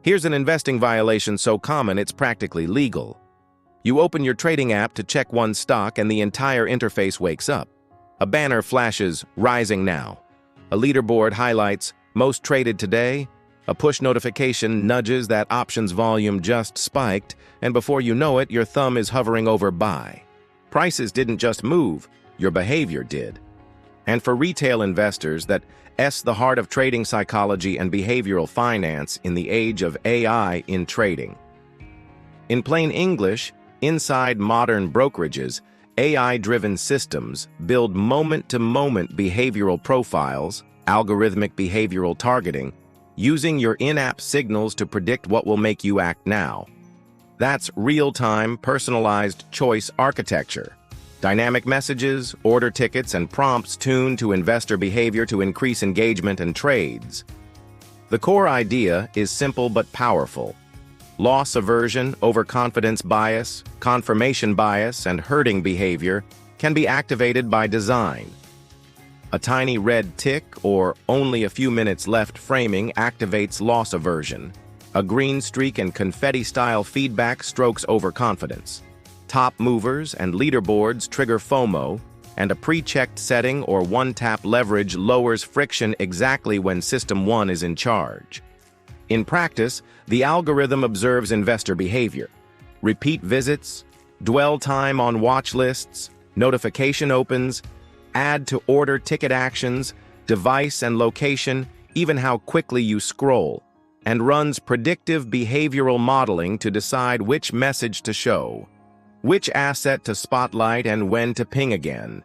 Here's an investing violation so common it's practically legal. You open your trading app to check one stock and the entire interface wakes up. A banner flashes, "Rising now." A leaderboard highlights, "Most traded today." A push notification nudges that options volume just spiked, and before you know it, your thumb is hovering over buy. Prices didn't just move, your behavior did. And for retail investors, that's the heart of trading psychology and behavioral finance in the age of AI in trading. In plain English, inside modern brokerages, AI-driven systems build moment-to-moment behavioral profiles, algorithmic behavioral targeting, using your in-app signals to predict what will make you act now. That's real-time, personalized choice architecture. Dynamic messages, order tickets, and prompts tuned to investor behavior to increase engagement and trades. The core idea is simple but powerful. Loss aversion, overconfidence bias, confirmation bias, and herding behavior can be activated by design. A tiny red tick or "only a few minutes left" framing activates loss aversion. A green streak and confetti-style feedback strokes overconfidence. Top movers and leaderboards trigger FOMO, and a pre-checked setting or one-tap leverage lowers friction exactly when System 1 is in charge. In practice, the algorithm observes investor behavior. Repeat visits, dwell time on watch lists, notification opens, add to order ticket actions, device and location, even how quickly you scroll, and runs predictive behavioral modeling to decide which message to show, which asset to spotlight, and when to ping again,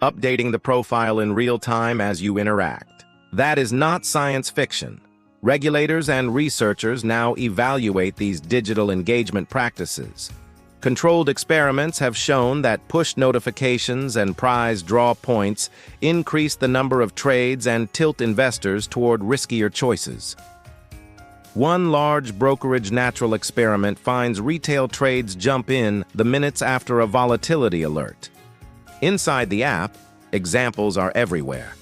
updating the profile in real time as you interact. That is not science fiction. Regulators and researchers now evaluate these digital engagement practices. Controlled experiments have shown that push notifications and prize draw points increase the number of trades and tilt investors toward riskier choices. One large brokerage natural experiment finds retail trades jump in the minutes after a volatility alert. Inside the app, examples are everywhere.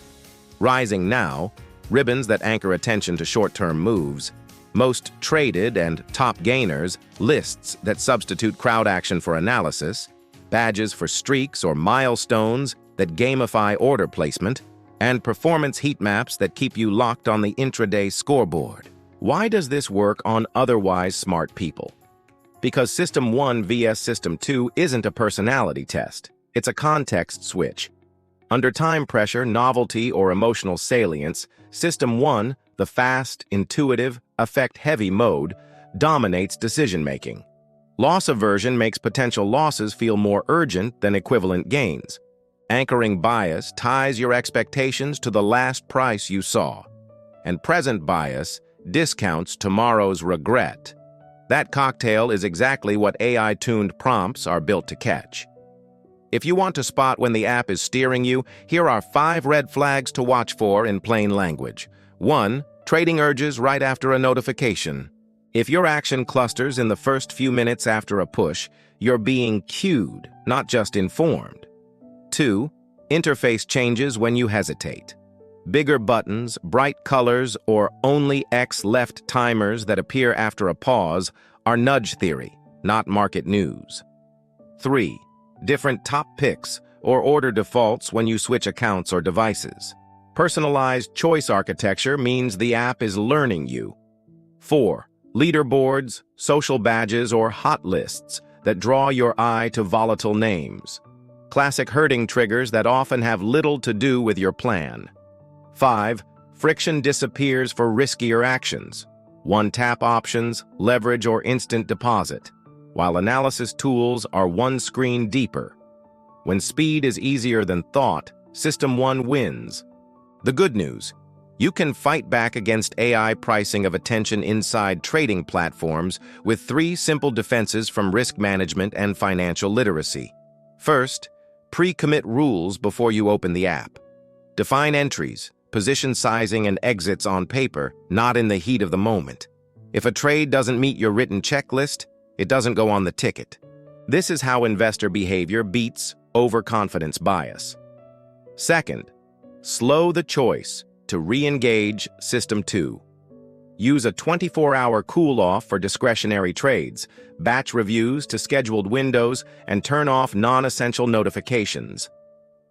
Rising now, ribbons that anchor attention to short-term moves, most traded and top gainers, lists that substitute crowd action for analysis, badges for streaks or milestones that gamify order placement, and performance heat maps that keep you locked on the intraday scoreboard. Why does this work on otherwise smart people? Because System 1 vs System 2 isn't a personality test, it's a context switch. Under time pressure, novelty, or emotional salience, System 1, the fast, intuitive, affect-heavy mode, dominates decision-making. Loss aversion makes potential losses feel more urgent than equivalent gains. Anchoring bias ties your expectations to the last price you saw. And present bias discounts tomorrow's regret. That cocktail is exactly what AI-tuned prompts are built to catch. If you want to spot when the app is steering you, here are 5 red flags to watch for in plain language. 1. Trading urges right after a notification. If your action clusters in the first few minutes after a push, you're being cued, not just informed. 2. Interface changes when you hesitate. Bigger buttons, bright colors, or only X left timers that appear after a pause are nudge theory, not market news. 3. Different top picks or order defaults when you switch accounts or devices. Personalized choice architecture means the app is learning you. 4. Leaderboards, social badges, or hot lists that draw your eye to volatile names. Classic herding triggers that often have little to do with your plan. 5. Friction disappears for riskier actions. One-tap options, leverage, or instant deposit, while analysis tools are one screen deeper. When speed is easier than thought, System 1 wins. The good news: you can fight back against AI pricing of attention inside trading platforms with 3 simple defenses from risk management and financial literacy. First, pre-commit rules before you open the app. Define entries, position sizing, and exits on paper, not in the heat of the moment. If a trade doesn't meet your written checklist, it doesn't go on the ticket. This is how investor behavior beats overconfidence bias. Second, slow the choice to re-engage System 2. Use a 24-hour cool-off for discretionary trades, batch reviews to scheduled windows, and turn off non-essential notifications.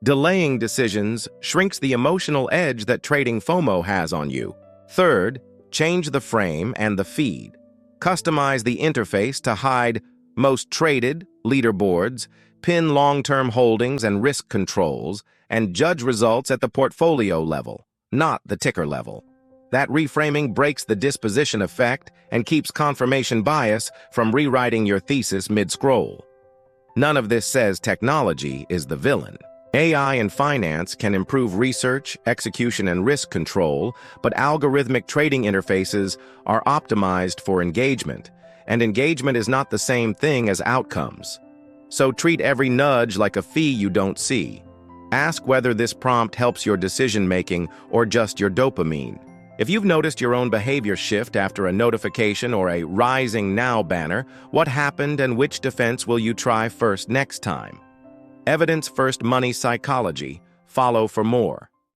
Delaying decisions shrinks the emotional edge that trading FOMO has on you. Third, change the frame and the feed. Customize the interface to hide most traded, leaderboards, pin long-term holdings and risk controls, and judge results at the portfolio level, not the ticker level. That reframing breaks the disposition effect and keeps confirmation bias from rewriting your thesis mid-scroll. None of this says technology is the villain. AI in finance can improve research, execution, and risk control, but algorithmic trading interfaces are optimized for engagement, and engagement is not the same thing as outcomes. So treat every nudge like a fee you don't see. Ask whether this prompt helps your decision-making or just your dopamine. If you've noticed your own behavior shift after a notification or a "Rising Now" banner, what happened and which defense will you try first next time? Evidence-first money psychology. Follow for more.